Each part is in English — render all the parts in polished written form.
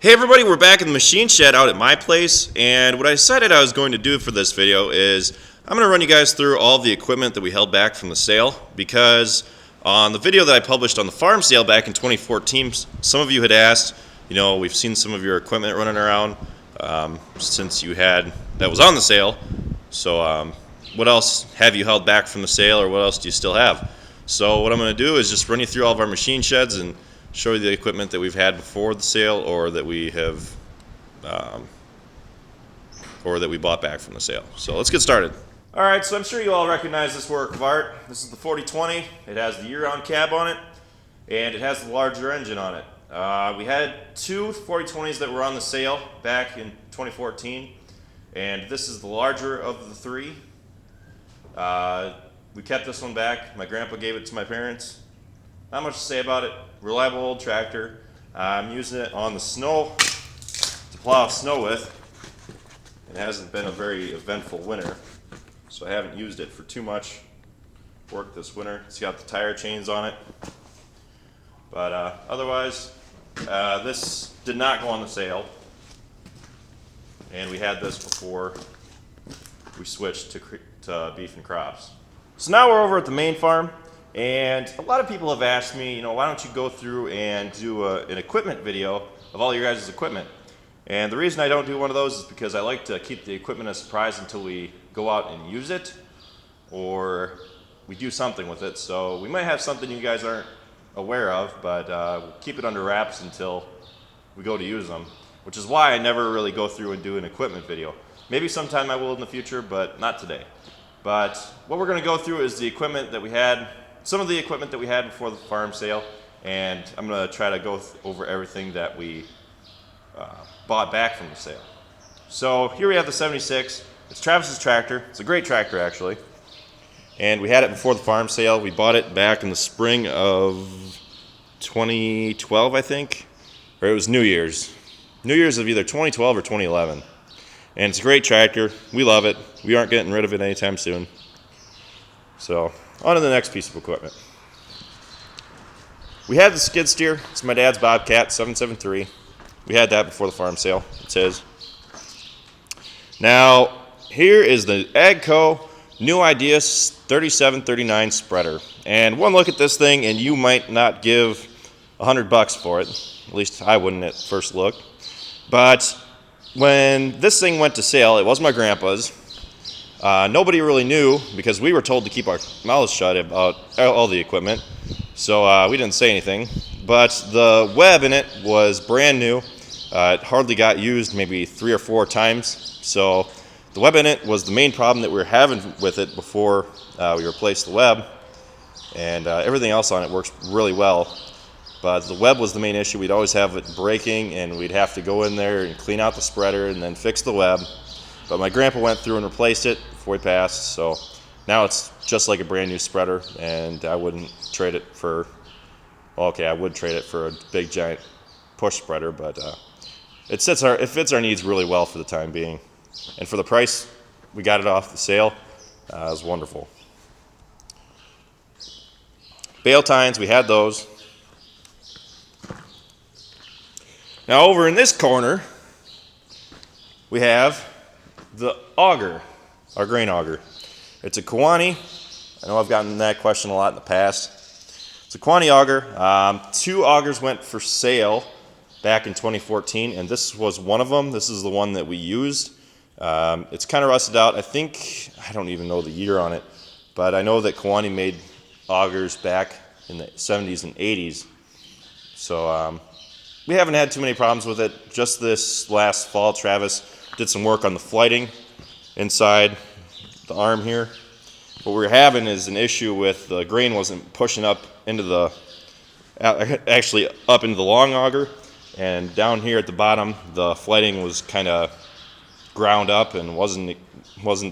Hey everybody, we're back in the machine shed out at my place, and what I decided I was going to do for this video is I'm going to run you guys through all the equipment that we held back from the sale, because on the video that I published on the farm sale back in 2014, some of you had asked, we've seen some of your equipment running around since you had that was on the sale, so what else have you held back from the sale, or what else do you still have? So what I'm going to do is just run you through all of our machine sheds and show you the equipment that we've had before the sale, or that we have, or that we bought back from the sale. So let's get started. All right, so I'm sure you all recognize this work of art. This is the 4020. It has the year-round cab on it, and it has the larger engine on it. We had two 4020s that were on the sale back in 2014, and this is the larger of the three. We kept this one back. My grandpa gave it to my parents. Not much to say about it. Reliable old tractor. I'm using it on the snow to plow snow with. It hasn't been a very eventful winter, so I haven't used it for too much work this winter. It's got the tire chains on it. But otherwise, this did not go on the sale. And we had this before we switched to beef and crops. So now we're over at the main farm. And a lot of people have asked me, why don't you go through and do an equipment video of all your guys' equipment? And the reason I don't do one of those is because I like to keep the equipment a surprise until we go out and use it, or we do something with it. So we might have something you guys aren't aware of, but we'll keep it under wraps until we go to use them, which is why I never really go through and do an equipment video. Maybe sometime I will in the future, but not today. But what we're going to go through is the equipment that we had, some of the equipment that we had before the farm sale, and I'm going to try to go over everything that we bought back from the sale. So here we have the 76. It's Travis's tractor. It's a great tractor, actually. And we had it before the farm sale. We bought it back in the spring of 2012, I think. Or it was New Year's. New Year's of either 2012 or 2011. And it's a great tractor. We love it. We aren't getting rid of it anytime soon. So on to the next piece of equipment. We had the skid steer. It's my dad's Bobcat 773. We had that before the farm sale. It's his. Now, here is the AGCO New Idea 3739 spreader. And one look at this thing and you might not give $100 for it. At least I wouldn't at first look. But when this thing went to sale, it was my grandpa's. Nobody really knew, because we were told to keep our mouths shut about all the equipment, so we didn't say anything. But the web in it was brand new. It hardly got used maybe 3 or 4 times. So the web in it was the main problem that we were having with it before we replaced the web. And everything else on it works really well. But the web was the main issue. We'd always have it breaking, and we'd have to go in there and clean out the spreader and then fix the web. But my grandpa went through and replaced it before he passed, so now it's just like a brand new spreader, and I wouldn't trade it for, well, okay, I would trade it for a big giant push spreader, but it fits our needs really well for the time being. And for the price we got it off the sale, it was wonderful. Bale tines, we had those. Now over in this corner, we have the auger, our grain auger. It's a Kewanee. I know I've gotten that question a lot in the past. It's a Kewanee auger. 2 augers went for sale back in 2014, and this was one of them. This is the one that we used. It's kind of rusted out. I don't even know the year on it, but I know that Kewanee made augers back in the 70s and 80s. So we haven't had too many problems with it. Just this last fall, Travis did some work on the flighting inside the arm here. What we're having is an issue with the grain wasn't pushing up into the, actually up into the long auger, and down here at the bottom, the flighting was kind of ground up and wasn't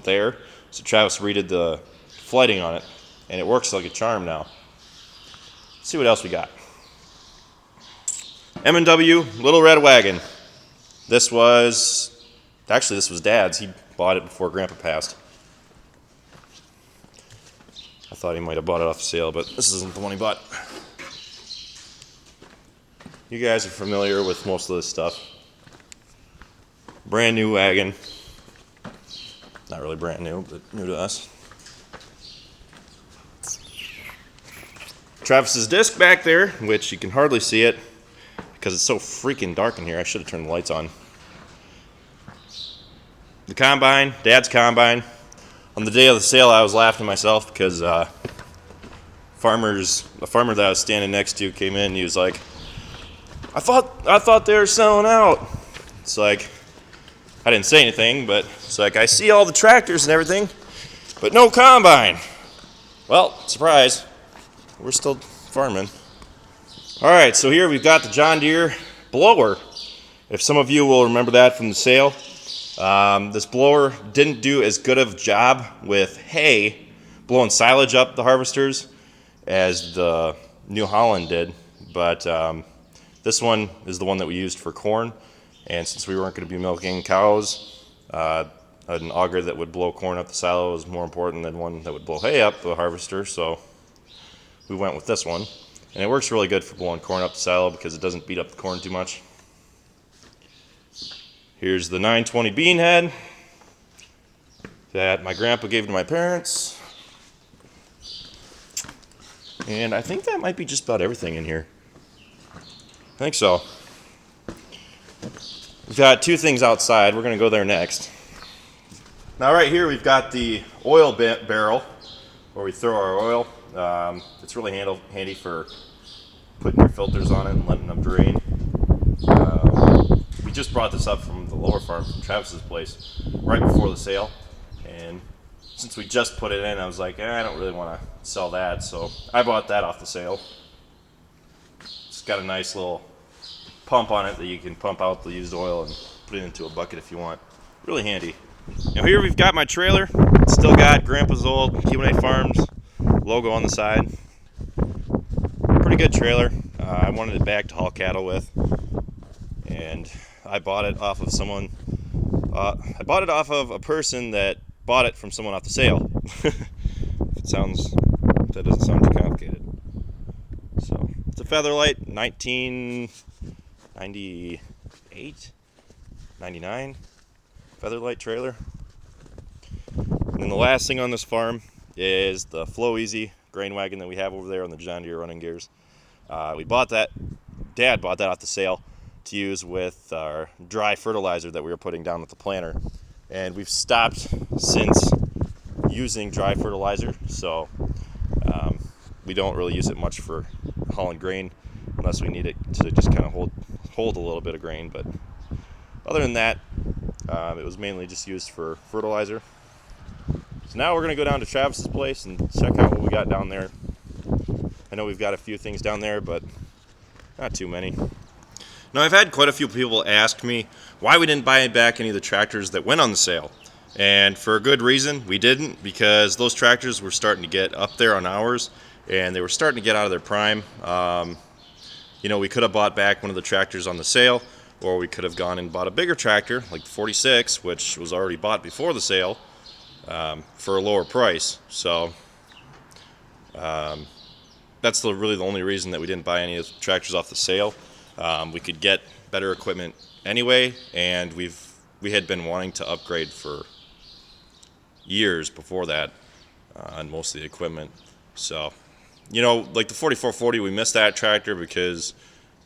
there. So Travis redid the flighting on it, and it works like a charm now. Let's see what else we got. M&W Little Red Wagon. This was Dad's. He bought it before Grandpa passed. I thought he might have bought it off the sale, but this isn't the one he bought. You guys are familiar with most of this stuff. Brand new wagon. Not really brand new, but new to us. Travis's disc back there, which you can hardly see it because it's so freaking dark in here. I should have turned the lights on. The combine, Dad's combine. On the day of the sale, I was laughing to myself because a farmer that I was standing next to came in and he was like, I thought they were selling out. It's like, I didn't say anything, but it's like, I see all the tractors and everything, but no combine. Well, surprise, we're still farming. All right, so here we've got the John Deere blower. If some of you will remember that from the sale, this blower didn't do as good of a job with hay, blowing silage up the harvesters, as the New Holland did, but this one is the one that we used for corn. And since we weren't going to be milking cows, an auger that would blow corn up the silo was more important than one that would blow hay up the harvester, so we went with this one. And it works really good for blowing corn up the silo because it doesn't beat up the corn too much. Here's the 920 bean head that my grandpa gave to my parents. And I think that might be just about everything in here. I think so. We've got two things outside. We're going to go there next. Now right here we've got the oil barrel where we throw our oil. It's really handy for putting your filters on it and letting them drain. We just brought this up from the lower farm, from Travis's place, right before the sale. And since we just put it in, I was like, I don't really want to sell that. So I bought that off the sale. It's got a nice little pump on it that you can pump out the used oil and put it into a bucket if you want. Really handy. Now here we've got my trailer. It's still got Grandpa's old Q&A Farms logo on the side. Pretty good trailer. I wanted it back to haul cattle with, and I bought it off of someone. I bought it off of a person that bought it from someone off the sale. That doesn't sound too complicated. So it's a Featherlight 1998, 99 Featherlight trailer. And then the last thing on this farm is the Flow Easy grain wagon that we have over there on the John Deere running gears. We bought that. Dad bought that off the sale to use with our dry fertilizer that we were putting down with the planter, and we've stopped since using dry fertilizer, so we don't really use it much for hauling grain unless we need it to just kind of hold a little bit of grain. But other than that, it was mainly just used for fertilizer. So now we're going to go down to Travis's place and check out what we got down there. I know we've got a few things down there, but not too many. Now, I've had quite a few people ask me why we didn't buy back any of the tractors that went on the sale. And for a good reason, we didn't, because those tractors were starting to get up there on hours, and they were starting to get out of their prime. We could have bought back one of the tractors on the sale, or we could have gone and bought a bigger tractor, like the 46, which was already bought before the sale, for a lower price. So that's really the only reason that we didn't buy any of the tractors off the sale. We could get better equipment anyway, and we had been wanting to upgrade for years before that on most of the equipment. So, like the 4440, we missed that tractor because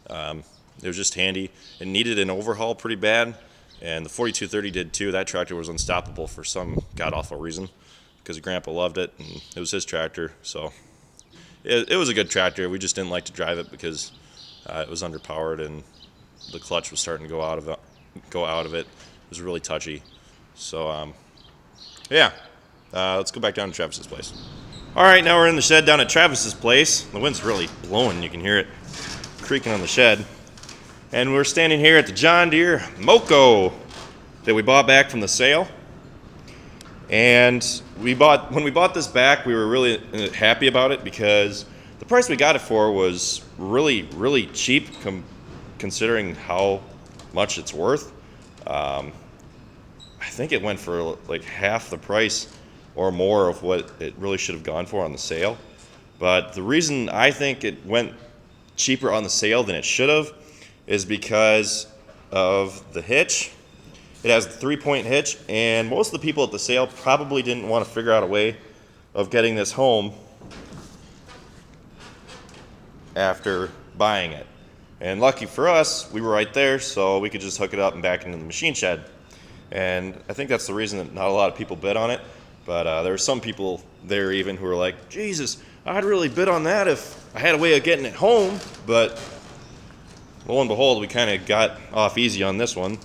it was just handy. It needed an overhaul pretty bad, and the 4230 did too. That tractor was unstoppable for some god-awful reason because Grandpa loved it, and it was his tractor. So it was a good tractor. We just didn't like to drive it because it was underpowered and the clutch was starting to go out of it. It was really touchy. So let's go back down to Travis's place. All right, now we're in the shed down at Travis's place. The wind's really blowing. You can hear it creaking on the shed. And we're standing here at the John Deere Moco that we bought back from the sale. And when we bought this back, we were really happy about it because the price we got it for was really, really cheap considering how much it's worth. I think it went for like half the price or more of what it really should have gone for on the sale. But the reason I think it went cheaper on the sale than it should have is because of the hitch It has the 3-point hitch, and most of the people at the sale probably didn't want to figure out a way of getting this home after buying it. And lucky for us, we were right there, so we could just hook it up and back into the machine shed. And I think that's the reason that not a lot of people bid on it. But there were some people there even who were like, Jesus, I'd really bid on that if I had a way of getting it home. But lo and behold, we kind of got off easy on this one.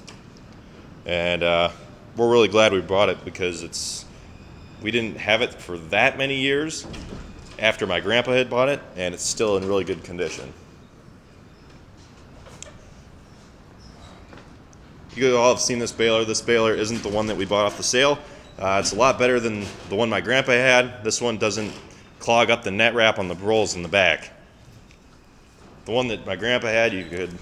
And we're really glad we bought it, because we didn't have it for that many years after my grandpa had bought it, and it's still in really good condition. You all have seen this baler. This baler isn't the one that we bought off the sale. It's a lot better than the one my grandpa had. This one doesn't clog up the net wrap on the rolls in the back. The one that my grandpa had, you could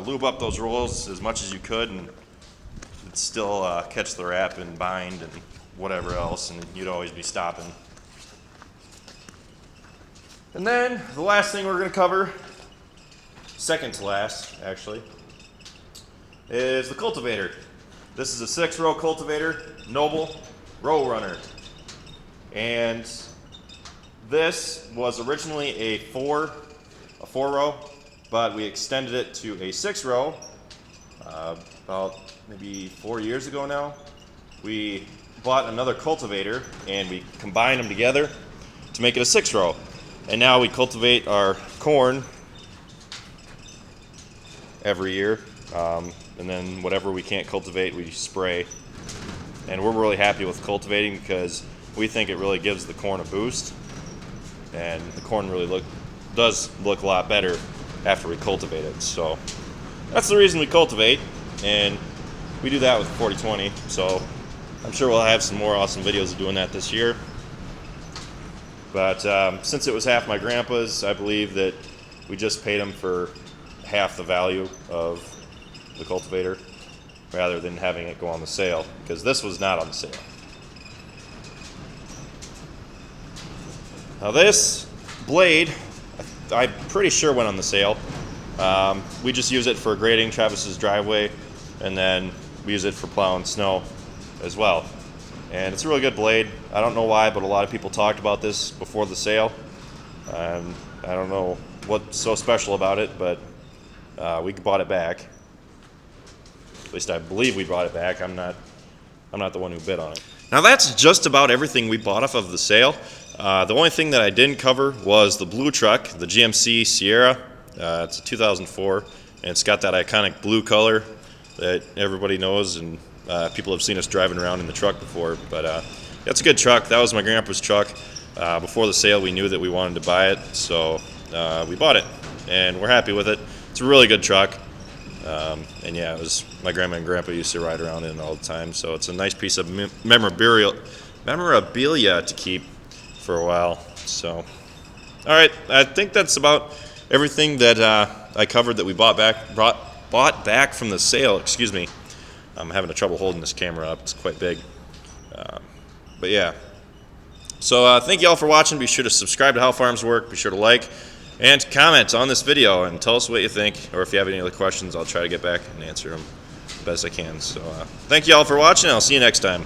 lube up those rolls as much as you could, and it'd still catch the wrap and bind and whatever else, and you'd always be stopping. And then the last thing we're going to cover, second to last actually, is the cultivator. This is a 6-row cultivator, Noble row runner. And this was originally a 4-row, but we extended it to a 6-row about maybe 4 years ago now. We bought another cultivator and we combined them together to make it a 6-row. And now we cultivate our corn every year. And then whatever we can't cultivate, we spray. And we're really happy with cultivating, because we think it really gives the corn a boost. And the corn really does look a lot better after we cultivate it. So that's the reason we cultivate, and we do that with 40/20. So I'm sure we'll have some more awesome videos of doing that this year. But since it was half my grandpa's, I believe that we just paid him for half the value of the cultivator, rather than having it go on the sale, because this was not on the sale. Now this blade, I'm pretty sure went on the sale. We just use it for grading Travis's driveway, and then we use it for plowing snow as well. And it's a really good blade. I don't know why, but a lot of people talked about this before the sale. I don't know what's so special about it, but we bought it back. At least I believe we brought it back. I'm not the one who bid on it. Now that's just about everything we bought off of the sale. The only thing that I didn't cover was the blue truck, the GMC Sierra. It's a 2004, and it's got that iconic blue color that everybody knows, and people have seen us driving around in the truck before. But it's a good truck. That was my grandpa's truck. Before the sale, we knew that we wanted to buy it, so we bought it, and we're happy with it. It's a really good truck. And yeah, it was my grandma and grandpa used to ride around in it all the time, so it's a nice piece of memorabilia to keep for a while. So, all right, I think that's about everything that I covered that we bought back from the sale. Excuse me, I'm having trouble holding this camera up; it's quite big. But yeah, so thank you all for watching. Be sure to subscribe to How Farms Work. Be sure to like and comment on this video and tell us what you think, or if you have any other questions, I'll try to get back and answer them the best I can. So thank you all for watching. I'll see you next time.